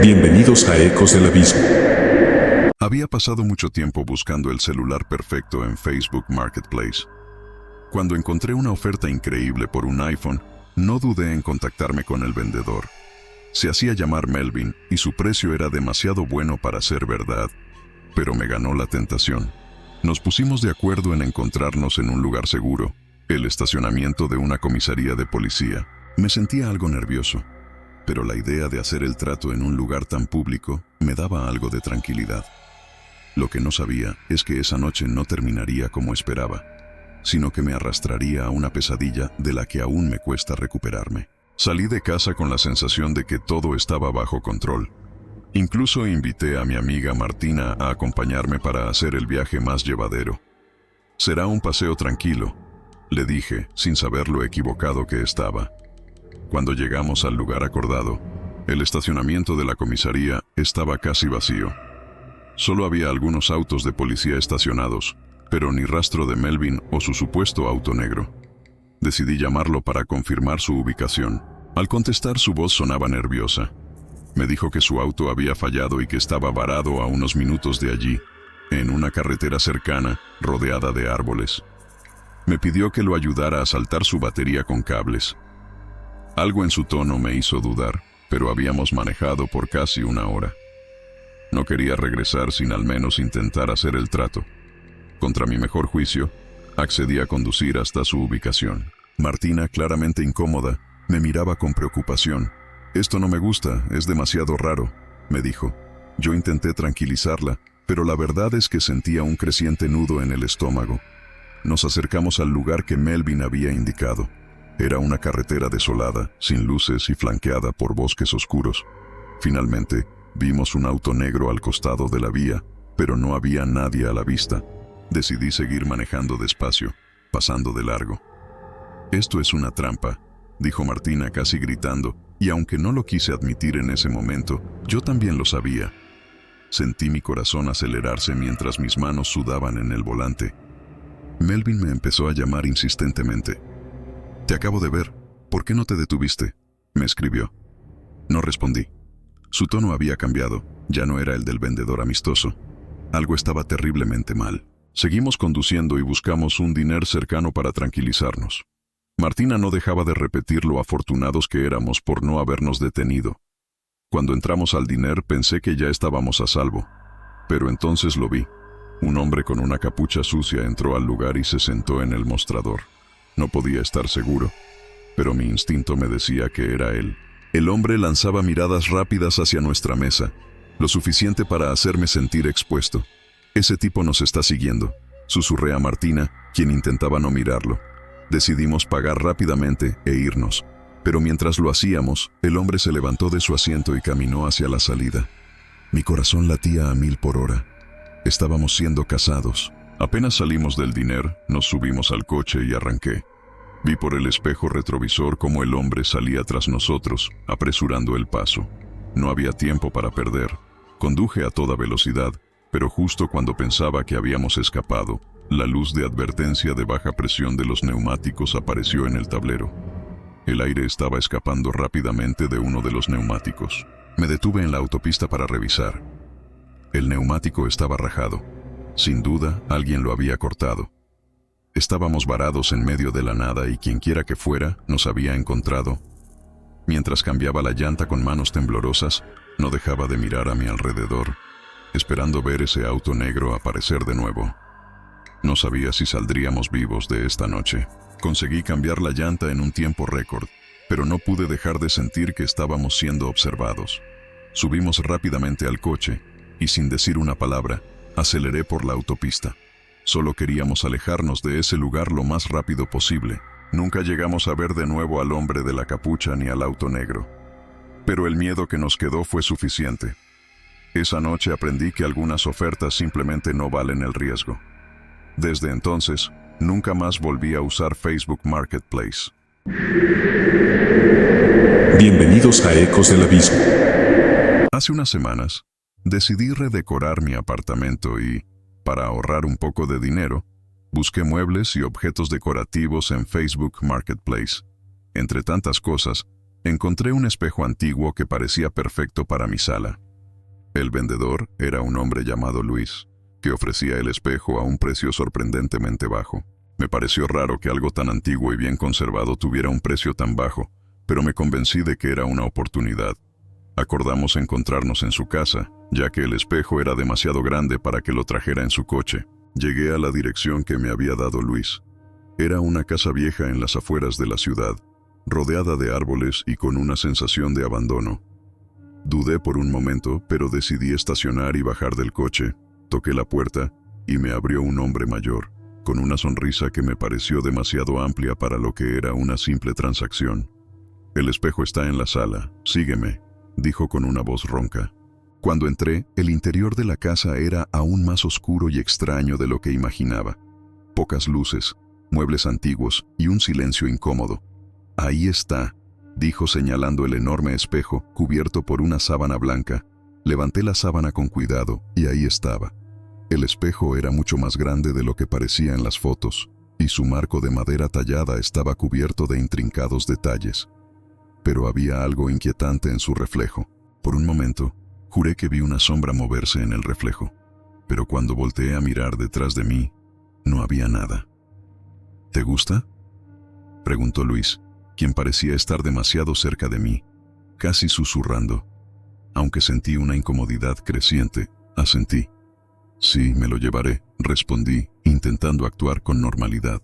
Bienvenidos a Ecos del Abismo. Había pasado mucho tiempo buscando el celular perfecto en Facebook Marketplace. Cuando encontré una oferta increíble por un iPhone, no dudé en contactarme con el vendedor. Se hacía llamar Melvin y su precio era demasiado bueno para ser verdad, pero me ganó la tentación. Nos pusimos de acuerdo en encontrarnos en un lugar seguro, el estacionamiento de una comisaría de policía. Me sentía algo nervioso, pero la idea de hacer el trato en un lugar tan público me daba algo de tranquilidad. Lo que no sabía es que esa noche no terminaría como esperaba, sino que me arrastraría a una pesadilla de la que aún me cuesta recuperarme. Salí de casa con la sensación de que todo estaba bajo control. Incluso invité a mi amiga Martina a acompañarme para hacer el viaje más llevadero. «Será un paseo tranquilo», le dije, sin saber lo equivocado que estaba. Cuando llegamos al lugar acordado, el estacionamiento de la comisaría estaba casi vacío. Solo había algunos autos de policía estacionados, pero ni rastro de Melvin o su supuesto auto negro. Decidí llamarlo para confirmar su ubicación. Al contestar, su voz sonaba nerviosa. Me dijo que su auto había fallado y que estaba varado a unos minutos de allí, en una carretera cercana, rodeada de árboles. Me pidió que lo ayudara a saltar su batería con cables. Algo en su tono me hizo dudar, pero habíamos manejado por casi una hora. No quería regresar sin al menos intentar hacer el trato. Contra mi mejor juicio, accedí a conducir hasta su ubicación. Martina, claramente incómoda, me miraba con preocupación. «Esto no me gusta, es demasiado raro», me dijo. Yo intenté tranquilizarla, pero la verdad es que sentía un creciente nudo en el estómago. Nos acercamos al lugar que Melvin había indicado. Era una carretera desolada, sin luces y flanqueada por bosques oscuros. Finalmente, vimos un auto negro al costado de la vía, pero no había nadie a la vista. Decidí seguir manejando despacio, pasando de largo. «Esto es una trampa», dijo Martina casi gritando, y aunque no lo quise admitir en ese momento, yo también lo sabía. Sentí mi corazón acelerarse mientras mis manos sudaban en el volante. Melvin me empezó a llamar insistentemente. «Te acabo de ver. ¿Por qué no te detuviste?», me escribió. No respondí. Su tono había cambiado, ya no era el del vendedor amistoso. Algo estaba terriblemente mal. Seguimos conduciendo y buscamos un diner cercano para tranquilizarnos. Martina no dejaba de repetir lo afortunados que éramos por no habernos detenido. Cuando entramos al diner pensé que ya estábamos a salvo, pero entonces lo vi. Un hombre con una capucha sucia entró al lugar y se sentó en el mostrador. No podía estar seguro, pero mi instinto me decía que era él. El hombre lanzaba miradas rápidas hacia nuestra mesa, lo suficiente para hacerme sentir expuesto. «Ese tipo nos está siguiendo», susurré a Martina, quien intentaba no mirarlo. Decidimos pagar rápidamente e irnos, pero mientras lo hacíamos, el hombre se levantó de su asiento y caminó hacia la salida. Mi corazón latía a 1000 por hora. Estábamos siendo cazados. Apenas salimos del diner, nos subimos al coche y arranqué. Vi por el espejo retrovisor cómo el hombre salía tras nosotros, apresurando el paso. No había tiempo para perder. Conduje a toda velocidad, pero justo cuando pensaba que habíamos escapado, la luz de advertencia de baja presión de los neumáticos apareció en el tablero. El aire estaba escapando rápidamente de uno de los neumáticos. Me detuve en la autopista para revisar. El neumático estaba rajado. Sin duda, alguien lo había cortado. Estábamos varados en medio de la nada y quienquiera que fuera nos había encontrado. Mientras cambiaba la llanta con manos temblorosas, no dejaba de mirar a mi alrededor, esperando ver ese auto negro aparecer de nuevo. No sabía si saldríamos vivos de esta noche. Conseguí cambiar la llanta en un tiempo récord, pero no pude dejar de sentir que estábamos siendo observados. Subimos rápidamente al coche y, sin decir una palabra, aceleré por la autopista. Solo queríamos alejarnos de ese lugar lo más rápido posible. Nunca llegamos a ver de nuevo al hombre de la capucha ni al auto negro. Pero el miedo que nos quedó fue suficiente. Esa noche aprendí que algunas ofertas simplemente no valen el riesgo. Desde entonces, nunca más volví a usar Facebook Marketplace. Bienvenidos a Ecos del Abismo. Hace unas semanas, decidí redecorar mi apartamento y, para ahorrar un poco de dinero, busqué muebles y objetos decorativos en Facebook Marketplace. Entre tantas cosas, Encontré un espejo antiguo que parecía perfecto para mi sala. El vendedor era un hombre llamado Luis, que ofrecía el espejo a un precio sorprendentemente bajo. Me pareció raro que algo tan antiguo y bien conservado tuviera un precio tan bajo, pero me convencí de que era una oportunidad. Acordamos encontrarnos en su casa, ya que el espejo era demasiado grande para que lo trajera en su coche. Llegué a la dirección que me había dado Luis. Era una casa vieja en las afueras de la ciudad, rodeada de árboles y con una sensación de abandono. Dudé por un momento, pero decidí estacionar y bajar del coche. Toqué la puerta y me abrió un hombre mayor, con una sonrisa que me pareció demasiado amplia para lo que era una simple transacción. «El espejo está en la sala, sígueme», dijo con una voz ronca. Cuando entré, el interior de la casa era aún más oscuro y extraño de lo que imaginaba. Pocas luces, muebles antiguos y un silencio incómodo. «Ahí está», dijo señalando el enorme espejo cubierto por una sábana blanca. Levanté la sábana con cuidado y ahí estaba. El espejo era mucho más grande de lo que parecía en las fotos, y su marco de madera tallada estaba cubierto de intrincados detalles. Pero había algo inquietante en su reflejo. Por un momento, juré que vi una sombra moverse en el reflejo, pero cuando volteé a mirar detrás de mí, no había nada. «¿Te gusta?», preguntó Luis, quien parecía estar demasiado cerca de mí, casi susurrando. Aunque sentí una incomodidad creciente, asentí. «Sí, me lo llevaré», respondí, intentando actuar con normalidad.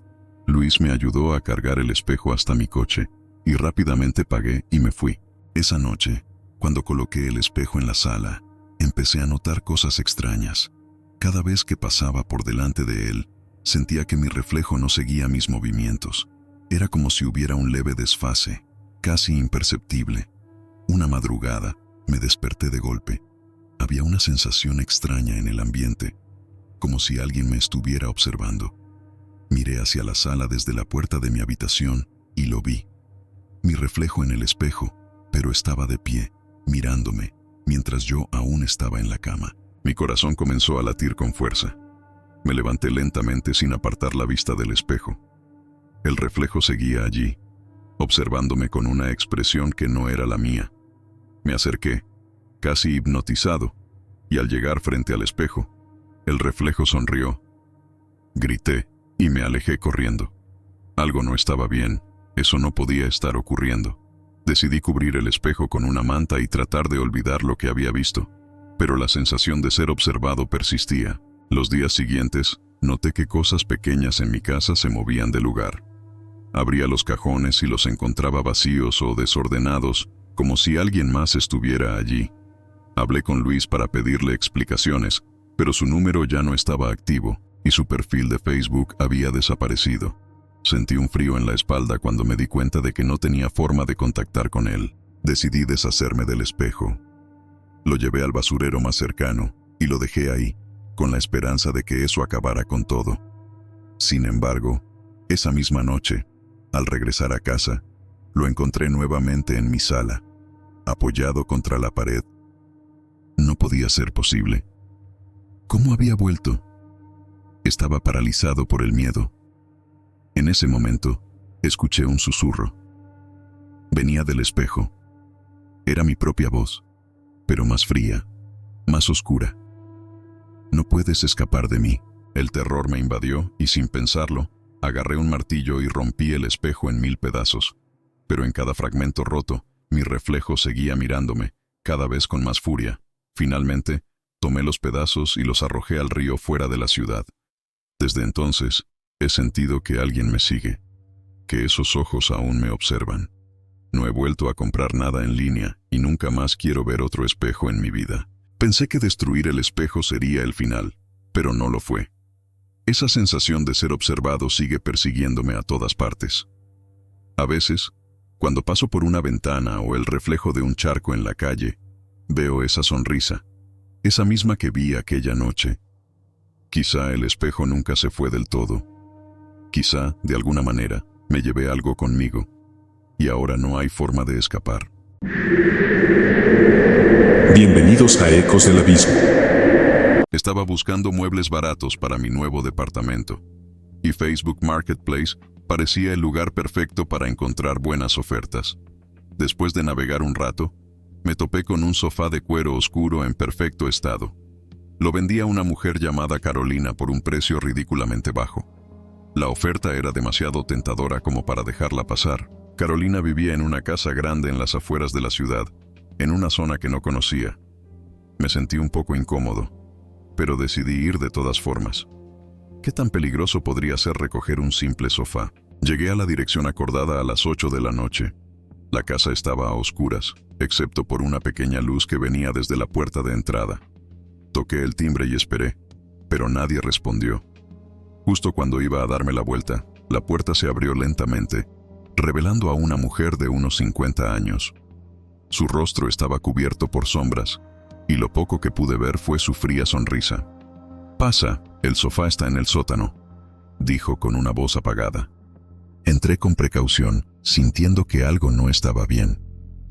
Luis me ayudó a cargar el espejo hasta mi coche, y rápidamente pagué y me fui. Esa noche, cuando coloqué el espejo en la sala, empecé a notar cosas extrañas. Cada vez que pasaba por delante de él, sentía que mi reflejo no seguía mis movimientos. Era como si hubiera un leve desfase, casi imperceptible. Una madrugada, me desperté de golpe. Había una sensación extraña en el ambiente, como si alguien me estuviera observando. Miré hacia la sala desde la puerta de mi habitación y lo vi. Mi reflejo en el espejo, pero estaba de pie, mirándome, mientras yo aún estaba en la cama. Mi corazón comenzó a latir con fuerza. Me levanté lentamente sin apartar la vista del espejo. El reflejo seguía allí, observándome con una expresión que no era la mía. Me acerqué, casi hipnotizado, y al llegar frente al espejo, el reflejo sonrió. Grité y me alejé corriendo. Algo no estaba bien, eso no podía estar ocurriendo. Decidí cubrir el espejo con una manta y tratar de olvidar lo que había visto, pero la sensación de ser observado persistía. Los días siguientes, noté que cosas pequeñas en mi casa se movían de lugar. Abría los cajones y los encontraba vacíos o desordenados, como si alguien más estuviera allí. Hablé con Luis para pedirle explicaciones, pero su número ya no estaba activo y su perfil de Facebook había desaparecido. Sentí un frío en la espalda cuando me di cuenta de que no tenía forma de contactar con él. Decidí deshacerme del espejo. Lo llevé al basurero más cercano y lo dejé ahí, con la esperanza de que eso acabara con todo. Sin embargo, esa misma noche, al regresar a casa, lo encontré nuevamente en mi sala, apoyado contra la pared. No podía ser posible. ¿Cómo había vuelto? Estaba paralizado por el miedo. En ese momento, escuché un susurro. Venía del espejo. Era mi propia voz, pero más fría, más oscura. «No puedes escapar de mí». El terror me invadió y sin pensarlo, agarré un martillo y rompí el espejo en 1000 pedazos. Pero en cada fragmento roto, mi reflejo seguía mirándome, cada vez con más furia. Finalmente, tomé los pedazos y los arrojé al río fuera de la ciudad. Desde entonces, he sentido que alguien me sigue, que esos ojos aún me observan. No he vuelto a comprar nada en línea y nunca más quiero ver otro espejo en mi vida. Pensé que destruir el espejo sería el final, pero no lo fue. Esa sensación de ser observado sigue persiguiéndome a todas partes. A veces, cuando paso por una ventana o el reflejo de un charco en la calle, veo esa sonrisa, esa misma que vi aquella noche. Quizá el espejo nunca se fue del todo. Quizá, de alguna manera, me llevé algo conmigo, y ahora no hay forma de escapar. Bienvenidos a Ecos del Abismo. Estaba buscando muebles baratos para mi nuevo departamento, y Facebook Marketplace parecía el lugar perfecto para encontrar buenas ofertas. Después de navegar un rato, me topé con un sofá de cuero oscuro en perfecto estado. Lo vendía una mujer llamada Carolina por un precio ridículamente bajo. La oferta era demasiado tentadora como para dejarla pasar. Carolina vivía en una casa grande en las afueras de la ciudad, en una zona que no conocía. Me sentí un poco incómodo, pero decidí ir de todas formas. ¿Qué tan peligroso podría ser recoger un simple sofá? Llegué a la dirección acordada a las 8 de la noche. La casa estaba a oscuras, excepto por una pequeña luz que venía desde la puerta de entrada. Toqué el timbre y esperé, pero nadie respondió. Justo cuando iba a darme la vuelta, la puerta se abrió lentamente, revelando a una mujer de unos 50 años. Su rostro estaba cubierto por sombras, y lo poco que pude ver fue su fría sonrisa. «Pasa, el sofá está en el sótano», dijo con una voz apagada. Entré con precaución, sintiendo que algo no estaba bien.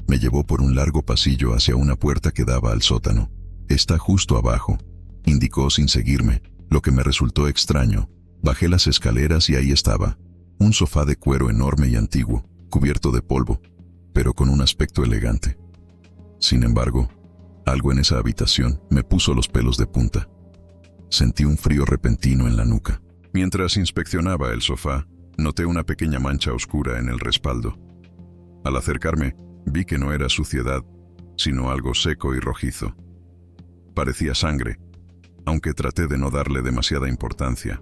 Me llevó por un largo pasillo hacia una puerta que daba al sótano. «Está justo abajo», indicó sin seguirme, lo que me resultó extraño. Bajé las escaleras y ahí estaba, un sofá de cuero enorme y antiguo, cubierto de polvo, pero con un aspecto elegante. Sin embargo, algo en esa habitación me puso los pelos de punta. Sentí un frío repentino en la nuca. Mientras inspeccionaba el sofá, noté una pequeña mancha oscura en el respaldo. Al acercarme, vi que no era suciedad, sino algo seco y rojizo. Parecía sangre, aunque traté de no darle demasiada importancia.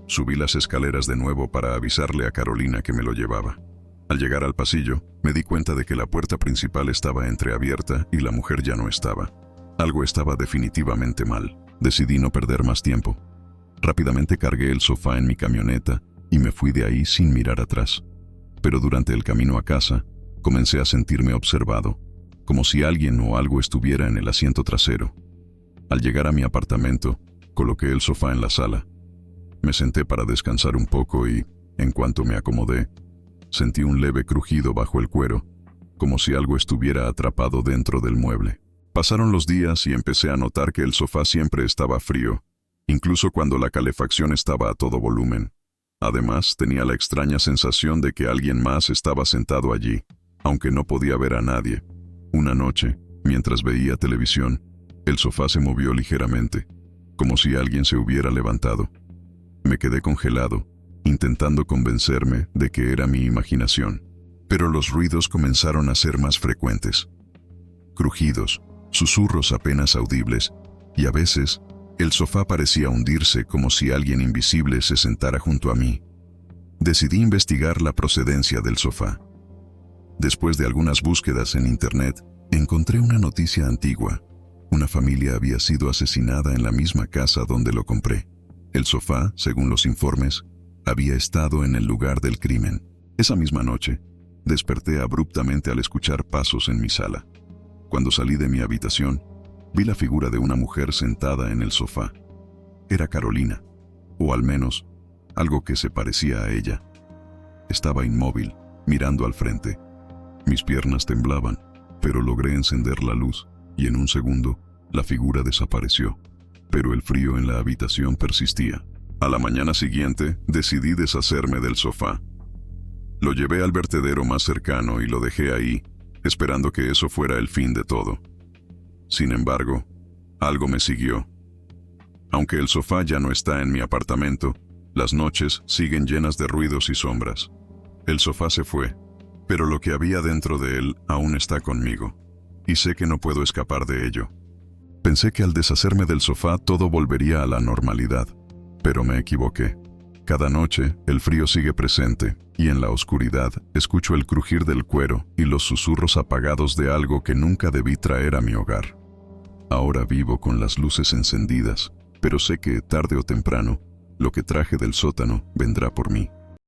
Subí las escaleras de nuevo para avisarle a Carolina que me lo llevaba. Al llegar al pasillo, me di cuenta de que la puerta principal estaba entreabierta y la mujer ya no estaba. Algo estaba definitivamente mal. Decidí no perder más tiempo. Rápidamente cargué el sofá en mi camioneta y me fui de ahí sin mirar atrás. Pero durante el camino a casa, comencé a sentirme observado, como si alguien o algo estuviera en el asiento trasero. Al llegar a mi apartamento, coloqué el sofá en la sala. Me senté para descansar un poco y, en cuanto me acomodé, sentí un leve crujido bajo el cuero, como si algo estuviera atrapado dentro del mueble. Pasaron los días y empecé a notar que el sofá siempre estaba frío, incluso cuando la calefacción estaba a todo volumen. Además, tenía la extraña sensación de que alguien más estaba sentado allí, aunque no podía ver a nadie. Una noche, mientras veía televisión, el sofá se movió ligeramente, como si alguien se hubiera levantado. Me quedé congelado, intentando convencerme de que era mi imaginación. Pero los ruidos comenzaron a ser más frecuentes. Crujidos, susurros apenas audibles, y a veces, el sofá parecía hundirse como si alguien invisible se sentara junto a mí. Decidí investigar la procedencia del sofá. Después de algunas búsquedas en internet, encontré una noticia antigua. Una familia había sido asesinada en la misma casa donde lo compré. El sofá, según los informes, había estado en el lugar del crimen. Esa misma noche, desperté abruptamente al escuchar pasos en mi sala. Cuando salí de mi habitación, vi la figura de una mujer sentada en el sofá. Era Carolina, o al menos, algo que se parecía a ella. Estaba inmóvil, mirando al frente. Mis piernas temblaban, pero logré encender la luz, y en un segundo, la figura desapareció. Pero el frío en la habitación persistía. A la mañana siguiente, decidí deshacerme del sofá. Lo llevé al vertedero más cercano y lo dejé ahí, esperando que eso fuera el fin de todo. Sin embargo, algo me siguió. Aunque el sofá ya no está en mi apartamento, las noches siguen llenas de ruidos y sombras. El sofá se fue, pero lo que había dentro de él aún está conmigo, y sé que no puedo escapar de ello. Pensé que al deshacerme del sofá todo volvería a la normalidad, pero me equivoqué. Cada noche, el frío sigue presente, y en la oscuridad escucho el crujir del cuero y los susurros apagados de algo que nunca debí traer a mi hogar. Ahora vivo con las luces encendidas, pero sé que, tarde o temprano, lo que traje del sótano vendrá por mí.